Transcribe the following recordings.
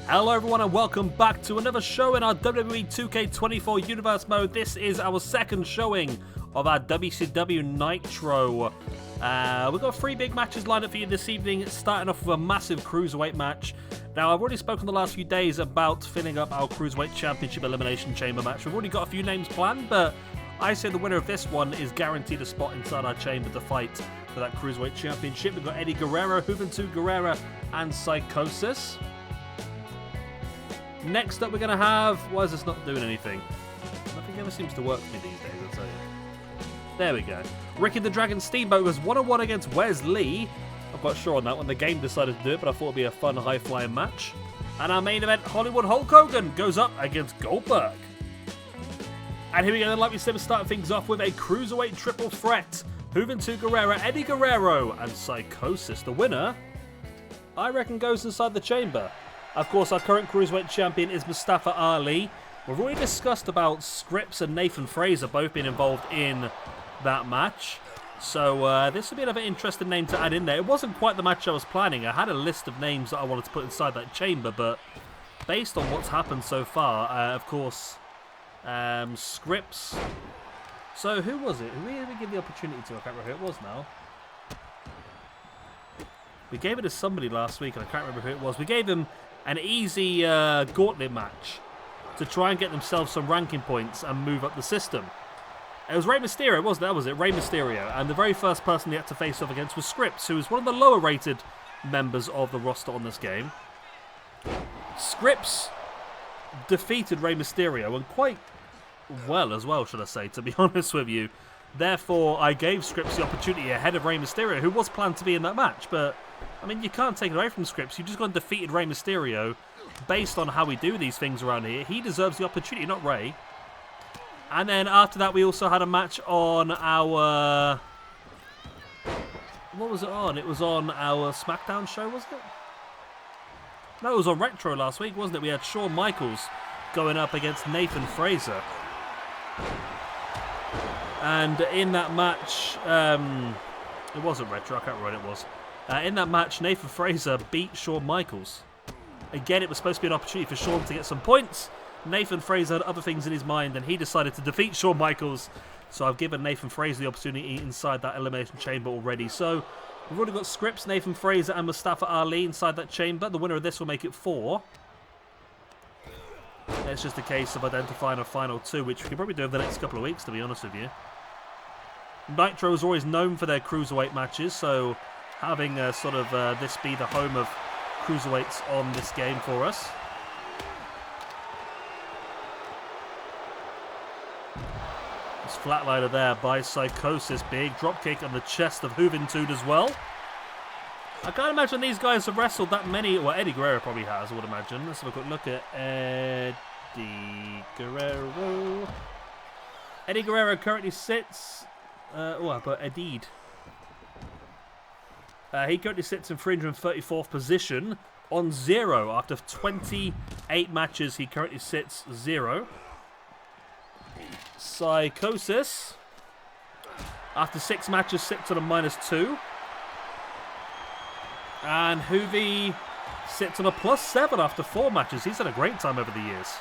Hello everyone and welcome back to another show in our WWE 2K24 Universe mode. This is our second showing of our WCW Nitro. We've got 3 big matches lined up for you this evening, starting off with a massive Cruiserweight match. Now, I've already spoken the last few days about filling up our Cruiserweight Championship Elimination Chamber match. We've already got a few names planned, but I say the winner of this one is guaranteed a spot inside our chamber to fight for that Cruiserweight Championship. We've got Eddie Guerrero, Juventud, Guerrera, and Psicosis. Next up, we're going to have... Why is this not doing anything? Nothing ever seems to work for me these days, I'll tell you. There we go. Ricky the Dragon Steamboat was 1-on-1 against Wes Lee. I'm quite sure on that one. The game decided to do it, but I thought it would be a fun, high-flying match. And our main event, Hollywood Hulk Hogan, goes up against Goldberg. And here we go, then, like we said, we're starting things off with a Cruiserweight triple threat. Juventud, Guerrera, Eddie Guerrero, and Psicosis. The winner, I reckon, goes inside the chamber. Of course, our current Cruiserweight champion is Mustafa Ali. We've already discussed about Scripps and Nathan Fraser both being involved in that match. So this would be another interesting name to add in there. It wasn't quite the match I was planning. I had a list of names that I wanted to put inside that chamber, but based on what's happened so far, of course, Scripps. So who was it? Who did we give the opportunity to? I can't remember who it was now. We gave it to somebody last week, and I can't remember who it was. We gave them an easy gauntlet match to try and get themselves some ranking points and move up the system. It was Rey Mysterio, wasn't it? That was it, Rey Mysterio. And the very first person he had to face off against was Scripps, who was one of the lower rated members of the roster on this game. Scripps defeated Rey Mysterio, and quite well as well, should I say, to be honest with you. Therefore, I gave Scripps the opportunity ahead of Rey Mysterio, who was planned to be in that match. But, I mean, you can't take it away from Scripps. You've just gone and defeated Rey Mysterio. Based on how we do these things around here, he deserves the opportunity, not Rey. And then after that, we also had a match on our... What was it on? It was on our SmackDown show, wasn't it? No, it was on Retro last week, wasn't it? We had Shawn Michaels going up against Nathan Fraser. And in that match, it wasn't Retro, I can't remember what it was. In that match, Nathan Fraser beat Shawn Michaels. Again, it was supposed to be an opportunity for Shawn to get some points. Nathan Fraser had other things in his mind, and he decided to defeat Shawn Michaels. So I've given Nathan Fraser the opportunity inside that Elimination Chamber already. So we've already got Scripps, Nathan Fraser, and Mustafa Ali inside that chamber. The winner of this will make it 4. It's just a case of identifying a final 2, which we can probably do over the next couple of weeks, to be honest with you. Nitro is always known for their Cruiserweight matches, so having this be the home of Cruiserweights on this game for us. This flatliner there by Psicosis. Big dropkick on the chest of Juventud as well. I can't imagine these guys have wrestled that many. Well, Eddie Guerrero probably has, I would imagine. Let's have a quick look at Eddie Guerrero. Eddie Guerrero currently sits... but Eddie. He currently sits in 334th position on 0. After 28 matches, he currently sits 0. Psicosis, after 6 matches, sits on a -2. And Hoovy sits on a +7 after 4 matches. He's had a great time over the years.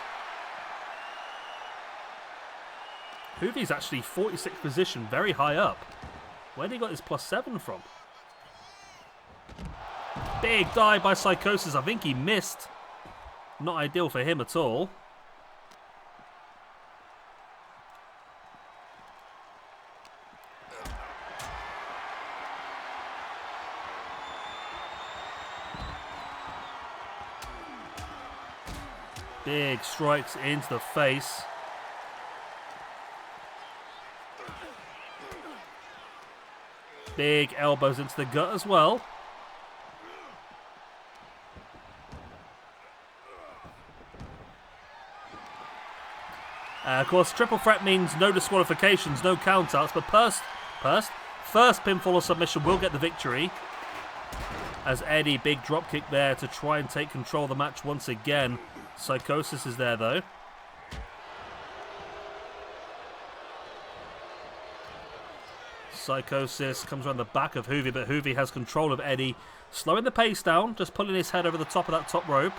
Hoovy's actually 46th position, very high up. Where did he got his +7 from? Big dive by Psicosis. I think he missed. Not ideal for him at all. Big strikes into the face. Big elbows into the gut as well. Of course, triple threat means no disqualifications, no countouts, but first pinfall or submission will get the victory. As Eddie, big dropkick there to try and take control of the match once again. Psicosis is there though. Psicosis comes around the back of Hoovy, but Hoovy has control of Eddie, slowing the pace down, just pulling his head over the top of that top rope.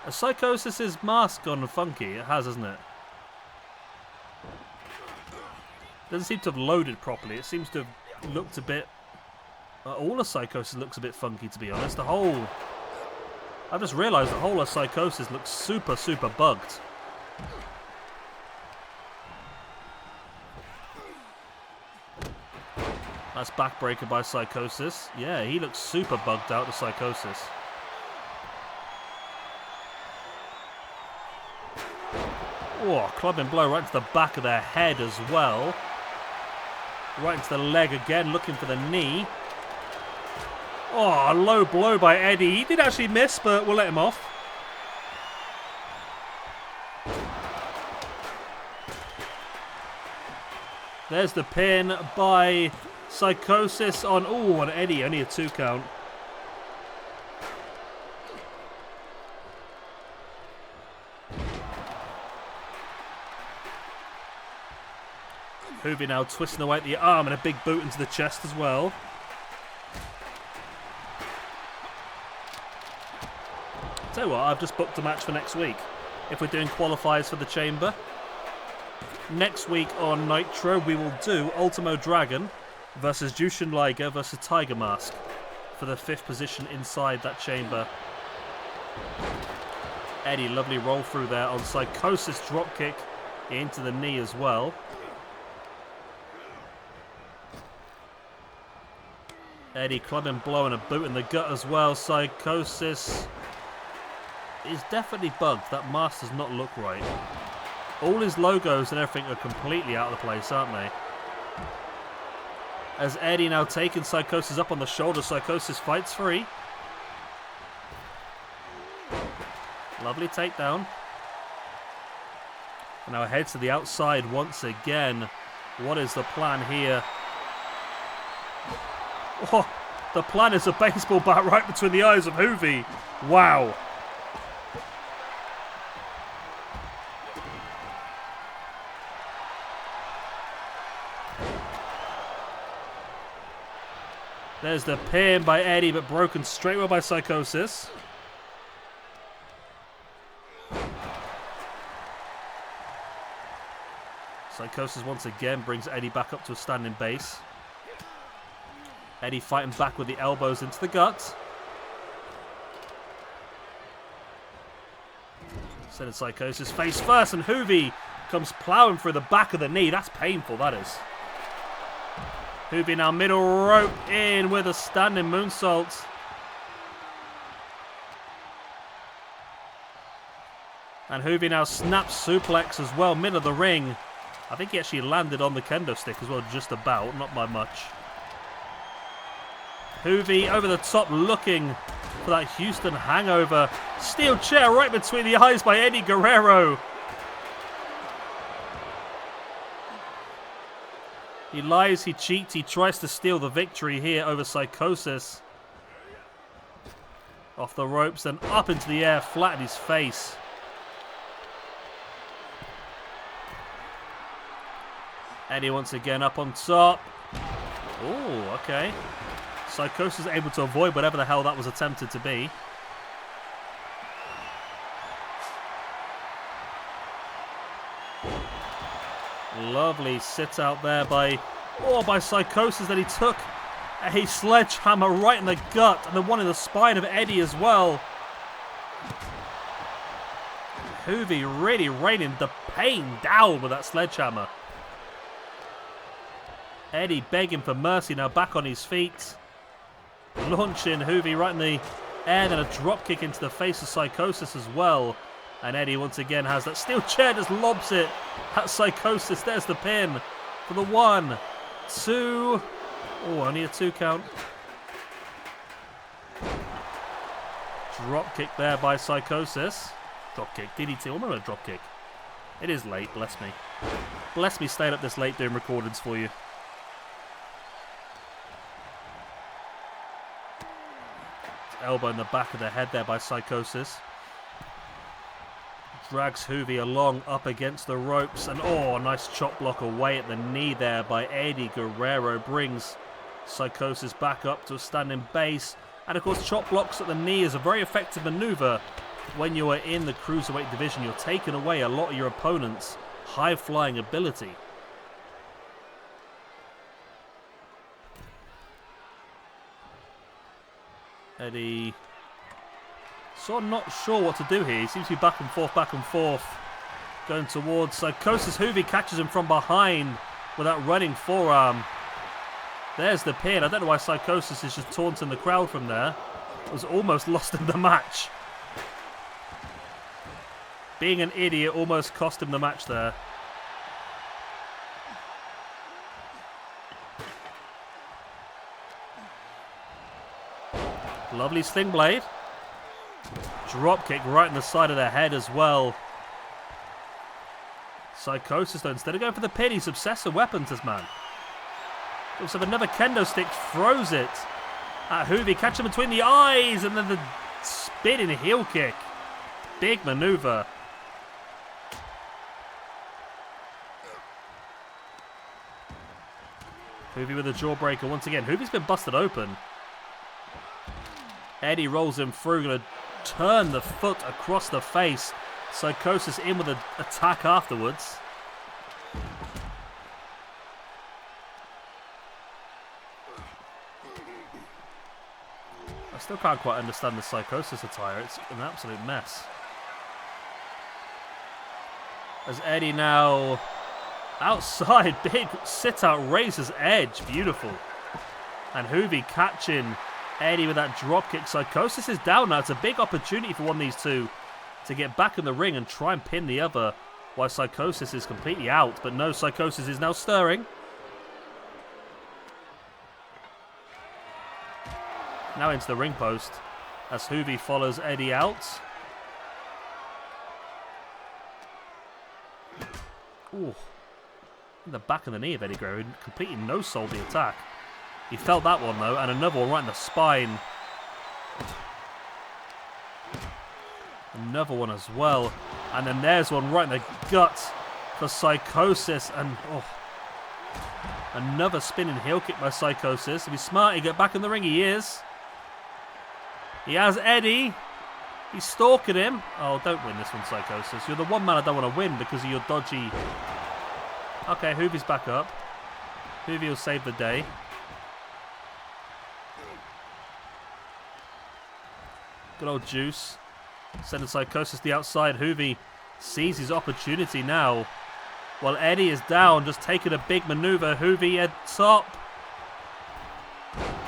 A Psicosis' mask gone funky? It has, hasn't it? Doesn't seem to have loaded properly. It seems to have looked a bit... all of Psicosis looks a bit funky, to be honest. The whole... I just realised the whole of Psicosis looks super, super bugged. That's backbreaker by Psicosis. Yeah, he looks super bugged out, the Psicosis. Oh, clubbing blow right into the back of their head as well. Right into the leg again, looking for the knee. Oh, a low blow by Eddie. He did actually miss, but we'll let him off. There's the pin by Psicosis on... Oh, on Eddie. Only a 2 count. Hoovy now twisting away at the arm and a big boot into the chest as well. Tell you what, I've just booked a match for next week. If we're doing qualifiers for the chamber. Next week on Nitro, we will do Ultimo Dragon versus Jushin Liger versus Tiger Mask for the 5th position inside that chamber. Eddie, lovely roll through there on Psicosis dropkick into the knee as well. Eddie clubbing, blowing a boot in the gut as well. Psicosis is definitely bugged. That mask does not look right. All his logos and everything are completely out of the place, aren't they? As Eddie now taking Psicosis up on the shoulder, Psicosis fights free. Lovely takedown. And now heads to the outside once again. What is the plan here? Oh, the plan is a baseball bat right between the eyes of Hoovy. Wow. There's the pin by Eddie, but broken straight away by Psicosis. Psicosis once again brings Eddie back up to a standing base. Eddie fighting back with the elbows into the gut. Sending Psicosis face first, and Hoovy comes ploughing through the back of the knee. That's painful, that is. Hoovy now middle rope in with a standing moonsault. And Hoovy now snaps suplex as well, middle of the ring. I think he actually landed on the kendo stick as well, just about, not by much. Hoovy over the top looking for that Houston hangover. Steel chair right between the eyes by Eddie Guerrero. He lies, he cheats, he tries to steal the victory here over Psicosis. Off the ropes, then up into the air, flat in his face. Eddie once again up on top. Oh, okay. Psicosis able to avoid whatever the hell that was attempted to be. Lovely sit out there by Psicosis. That he took a sledgehammer right in the gut and then one in the spine of Eddie as well. Hoovy really raining the pain down with that sledgehammer. Eddie begging for mercy, now back on his feet. Launching Hoovy right in the air, then a drop kick into the face of Psicosis as well. And Eddie once again has that steel chair, just lobs it at Psicosis. There's the pin for the 1, 2. Oh, only a 2 count. Drop kick there by Psicosis. Drop kick, DDT, almost a drop kick. It is late, bless me. Bless me staying up this late doing recordings for you. Elbow in the back of the head there by Psicosis. Drags Hoovy along up against the ropes. And oh, nice chop block away at the knee there by Eddie Guerrero. Brings Psicosis back up to a standing base. And of course, chop blocks at the knee is a very effective maneuver when you are in the cruiserweight division, you're taking away a lot of your opponent's high-flying ability. Eddie sort of not sure what to do here. He seems to be back and forth, going towards Psicosis. Juvi catches him from behind with that running forearm. There's the pin. I don't know why Psicosis is just taunting the crowd from there. It was almost lost in the match. Being an idiot almost cost him the match there. Lovely sling blade. Drop kick right in the side of the head as well. Psicosis, though, instead of going for the pin, he's obsessed with weapons, this man. Looks like another kendo stick, throws it at Juvi, catch him between the eyes, and then the spinning heel kick. Big maneuver. Juvi with a jawbreaker once again. Juvi's been busted open. Eddie rolls him through, going to turn the foot across the face. Psicosis in with an attack afterwards. I still can't quite understand the Psicosis attire. It's an absolute mess. As Eddie now outside, big sit-out raises edge. Beautiful. And Juvi catching Eddie with that dropkick. Psicosis is down now. It's a big opportunity for one of these two to get back in the ring and try and pin the other while Psicosis is completely out. But no, Psicosis is now stirring. Now into the ring post as Juvi follows Eddie out. Ooh. In the back of the knee of Eddie Guerrero, completely no-sold the attack. He felt that one though, and another one right in the spine. Another one as well. And then there's one right in the gut for Psicosis. And another spinning heel kick by Psicosis. If he's smart, he'll get back in the ring. He is. He has Eddie. He's stalking him. Oh, don't win this one, Psicosis. You're the one man I don't want to win because of your dodgy... Okay, Juvi's back up. Juvi will save the day. Good old Juice. Sending Psicosis to the outside. Juvi sees his opportunity now. While Eddie is down, just taking a big maneuver. Juvi at top.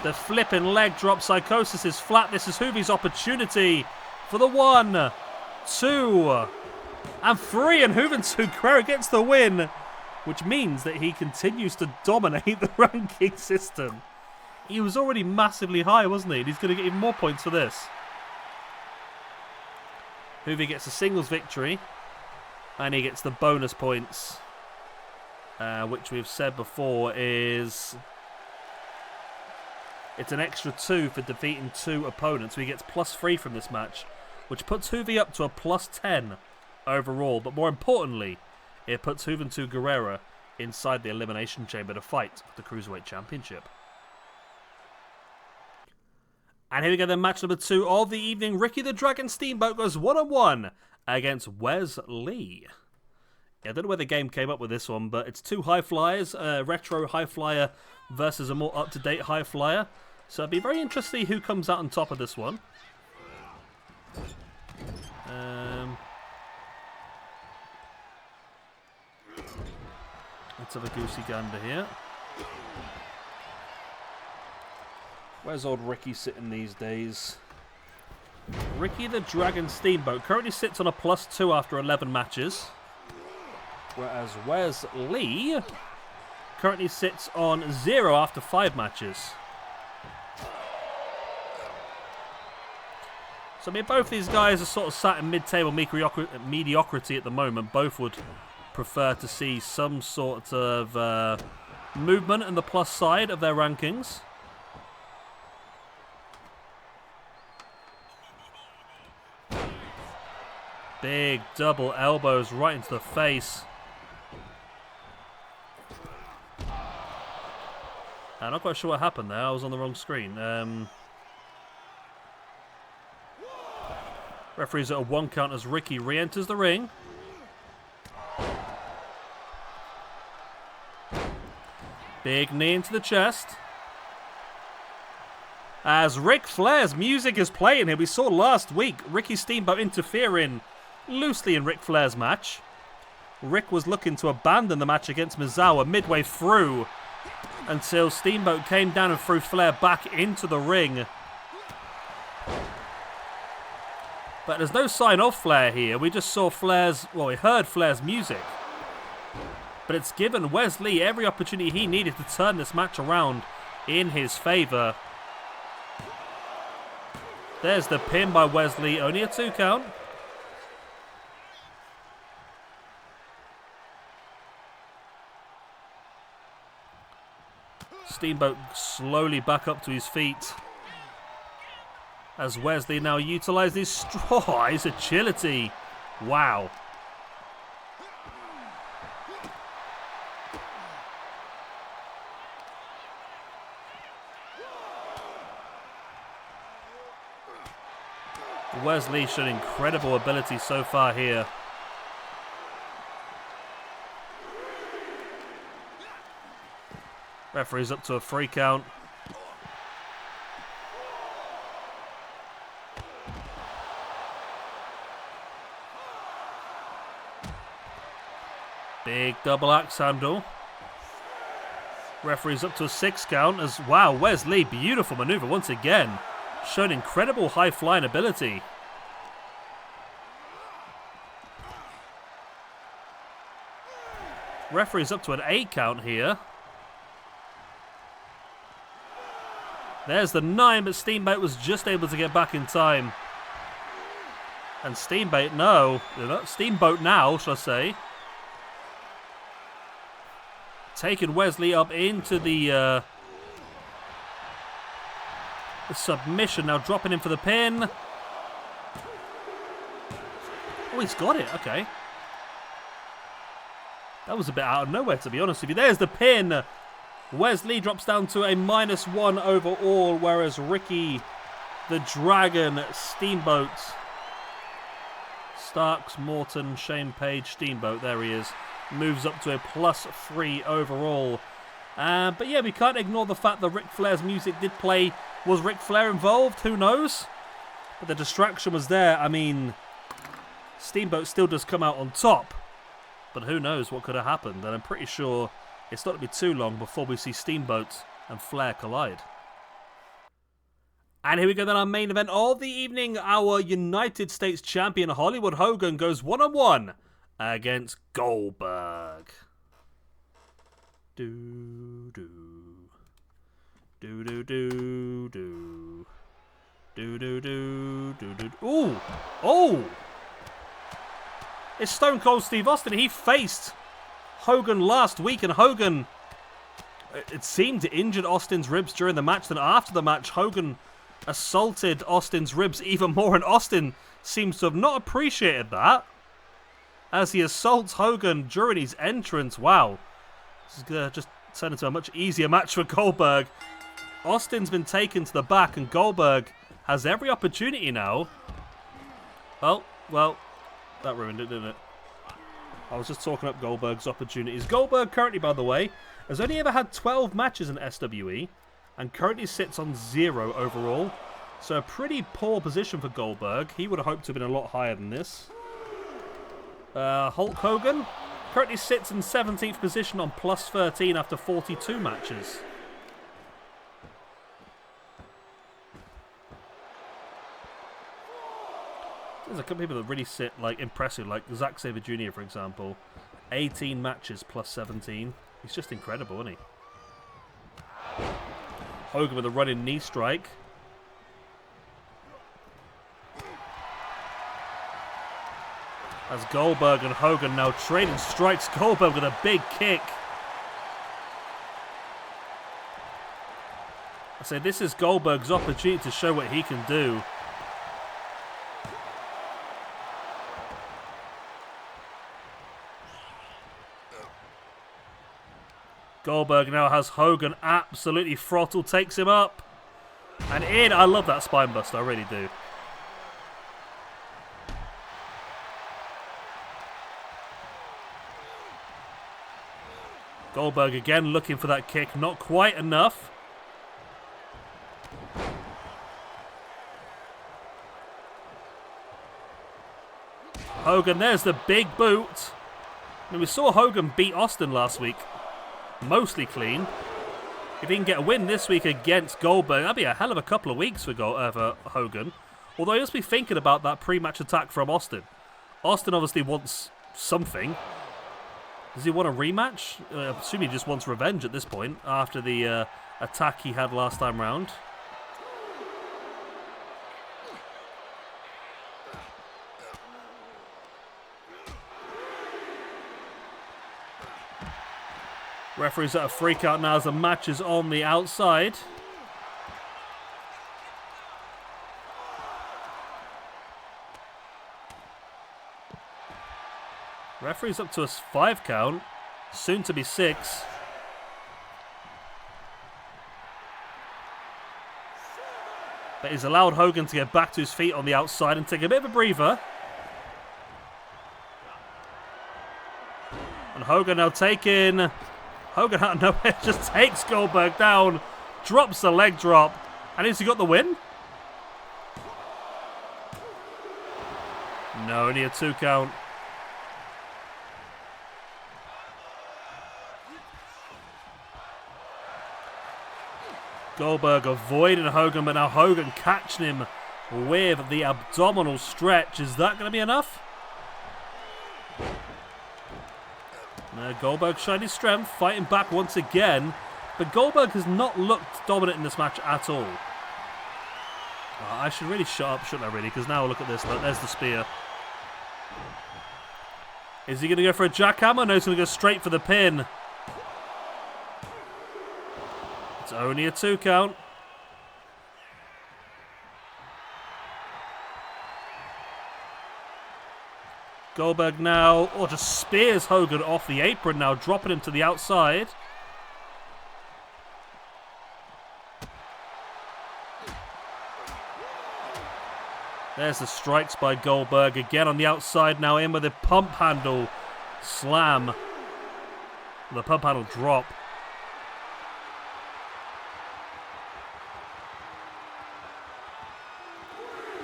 The flipping leg drop. Psicosis is flat. This is Juvi's opportunity for the 1, 2, and 3. And Juventud Guerrero gets the win, which means that he continues to dominate the ranking system. He was already massively high, wasn't he? And he's going to get even more points for this. Juvi gets a singles victory, and he gets the bonus points, which we've said before is it's an extra 2 for defeating 2 opponents. So he gets +3 from this match, which puts Juvi up to a +10 overall. But more importantly, it puts Juventud Guerrera inside the Elimination Chamber to fight for the Cruiserweight Championship. And here we go then, match number 2 of the evening. Ricky the Dragon Steamboat goes 1-on-1 against Wes Lee. Yeah, I don't know where the game came up with this one, but it's 2 high flyers, a retro high flyer versus a more up-to-date high flyer. So it'd be very interesting who comes out on top of this one. Let's have a goosey gander here. Where's old Ricky sitting these days? Ricky the Dragon Steamboat currently sits on a +2 after 11 matches. Whereas Wes Lee currently sits on 0 after 5 matches. So I mean, both these guys are sort of sat in mid-table mediocrity at the moment. Both would prefer to see some sort of movement in the plus side of their rankings. Big double elbows right into the face. I'm not quite sure what happened there. I was on the wrong screen. Referee's at a 1 count as Ricky re-enters the ring. Big knee into the chest. As Ric Flair's music is playing here, we saw last week Ricky Steamboat interfering loosely in Ric Flair's match. Rick was looking to abandon the match against Misawa midway through until Steamboat came down and threw Flair back into the ring. But there's no sign of Flair here. We just saw Flair's, well, we heard Flair's music. But it's given Wes Lee every opportunity he needed to turn this match around in his favour. There's the pin by Wes Lee, only a 2 count. Steamboat slowly back up to his feet. As Wes Lee now utilises his agility. Wow. Wes Lee showed incredible ability so far here. Referee's up to a 3 count. Big double axe handle. Referee's up to a 6 count as, wow, Wes Lee, beautiful maneuver once again. Showed incredible high flying ability. Referee's up to an 8 count here. There's the 9, but Steamboat was just able to get back in time. And Steamboat now, shall I say, taking Wes Lee up into the submission, now dropping him for the pin. Oh, he's got it, okay. That was a bit out of nowhere, to be honest with you. There's the pin. Wes Lee drops down to a -1 overall, whereas Ricky the Dragon Steamboat, Starks, Morton, Shane Page, Steamboat, there he is, moves up to a +3 overall. But yeah, we can't ignore the fact that Ric Flair's music did play. Was Ric Flair involved? Who knows? But the distraction was there. I mean, Steamboat still does come out on top. But who knows what could have happened. And I'm pretty sure it's not going to be too long before we see Steamboat and Flair collide. And here we go then, our main event of the evening. Our United States champion Hollywood Hogan goes one-on-one against Goldberg. Do do do do do do do do do do do. Ooh! Oh! It's Stone Cold Steve Austin. He faced Hogan last week, and Hogan, it seemed, injured Austin's ribs during the match. Then after the match, Hogan assaulted Austin's ribs even more, and Austin seems to have not appreciated that as he assaults Hogan during his entrance. Wow. This is going to just turn into a much easier match for Goldberg. Austin's been taken to the back, and Goldberg has every opportunity now. Oh, well, that ruined it, didn't it? I was just talking up Goldberg's opportunities. Goldberg currently, by the way, has only ever had 12 matches in SWE and currently sits on 0 overall. So a pretty poor position for Goldberg. He would have hoped to have been a lot higher than this. Hulk Hogan currently sits in 17th position on +13 after 42 matches. There's a couple of people that really sit like impressive, like Zack Sabre Jr. for example. 18 matches +17. He's just incredible, isn't he? Hogan with a running knee strike. As Goldberg and Hogan now trading strikes. Goldberg with a big kick. I say this is Goldberg's opportunity to show what he can do. Goldberg now has Hogan absolutely throttled, takes him up and in. I love that spine buster, I really do. Goldberg again looking for that kick. Not quite enough. Hogan, there's the big boot. I mean, we saw Hogan beat Austin last week. Mostly clean. If he can get a win this week against Goldberg, that'd be a hell of a couple of weeks for Hogan. Although he must be thinking about that pre-match attack from Austin. Austin obviously wants something. Does he want a rematch? I assume he just wants revenge at this point after the attack he had last time round. Referee's at a freak out now as the match is on the outside. Referee's up to a 5 count, soon to be 6. But he's allowed Hogan to get back to his feet on the outside and take a bit of a breather. And Hogan now taking... Hogan out of nowhere just takes Goldberg down, drops the leg drop, and has he got the win? No, only a 2 count. Goldberg avoiding Hogan, but now Hogan catching him with the abdominal stretch. Is that going to be enough? Goldberg showing his strength, fighting back once again. But Goldberg has not looked dominant in this match at all. I should really shut up, shouldn't I really? Because now look at this. Look, there's the spear. Is he going to go for a jackhammer? No, he's going to go straight for the pin. It's only a 2 count. Goldberg now, just spears Hogan off the apron now, dropping him to the outside. There's the strikes by Goldberg again on the outside now, in with the pump handle slam. The pump handle drop.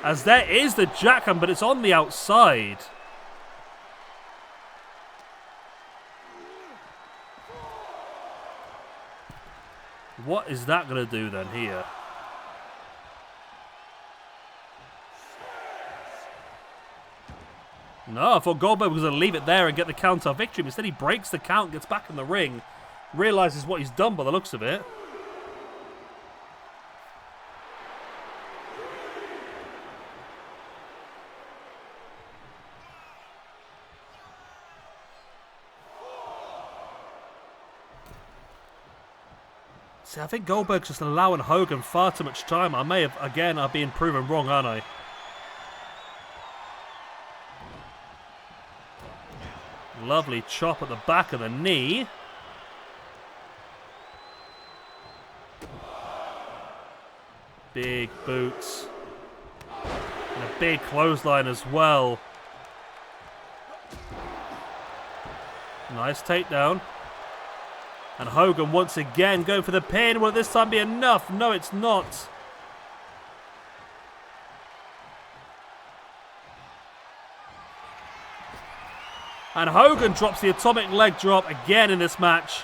As there is the jackhammer, but it's on the outside. What is that going to do then here? No, I thought Goldberg was going to leave it there and get the counter victory. Instead, he breaks the count, gets back in the ring, realizes what he's done by the looks of it. See, I think Goldberg's just allowing Hogan far too much time. I may have, again, I've been proven wrong, aren't I? Lovely chop at the back of the knee. Big boots. And a big clothesline as well. Nice takedown. And Hogan once again going for the pin. Will this time be enough? No, it's not. And Hogan drops the atomic leg drop again in this match.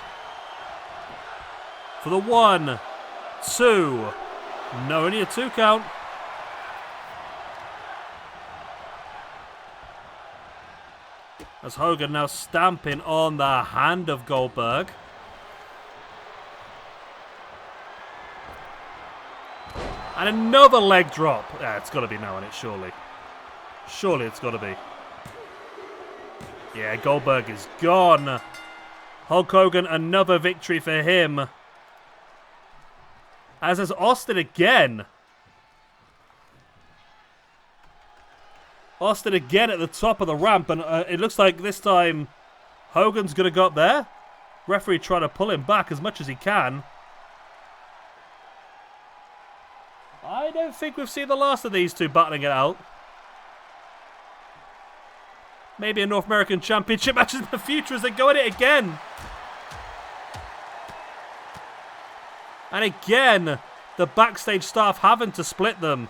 For the 1, 2. No, only a 2 count. As Hogan now stamping on the hand of Goldberg. And another leg drop. Yeah, it's got to be now, isn't it? Surely. Surely it's got to be. Yeah, Goldberg is gone. Hulk Hogan, another victory for him. As is Austin again. Austin again at the top of the ramp. And it looks like this time Hogan's going to go up there. Referee trying to pull him back as much as he can. I don't think we've seen the last of these two battling it out. Maybe a North American Championship match in the future as they go at it again. And again, the backstage staff having to split them.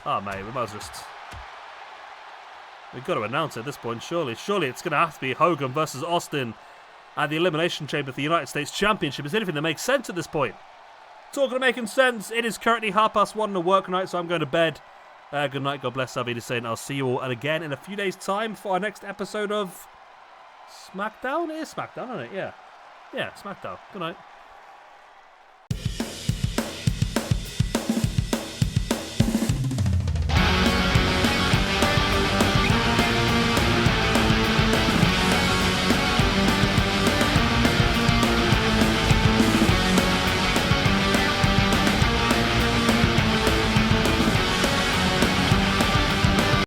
Oh, mate, we might as well just... We've got to announce it at this point, surely. Surely it's going to have to be Hogan versus Austin at the Elimination Chamber for the United States Championship. Is anything that makes sense at this point? Talking of making sense, it is currently 1:30 on a work night, so I'm going to bed. Good night, God bless, I'll be saying I'll see you all again in a few days' time for our next episode of SmackDown? It is SmackDown, isn't it? Yeah. Yeah, SmackDown. Good night.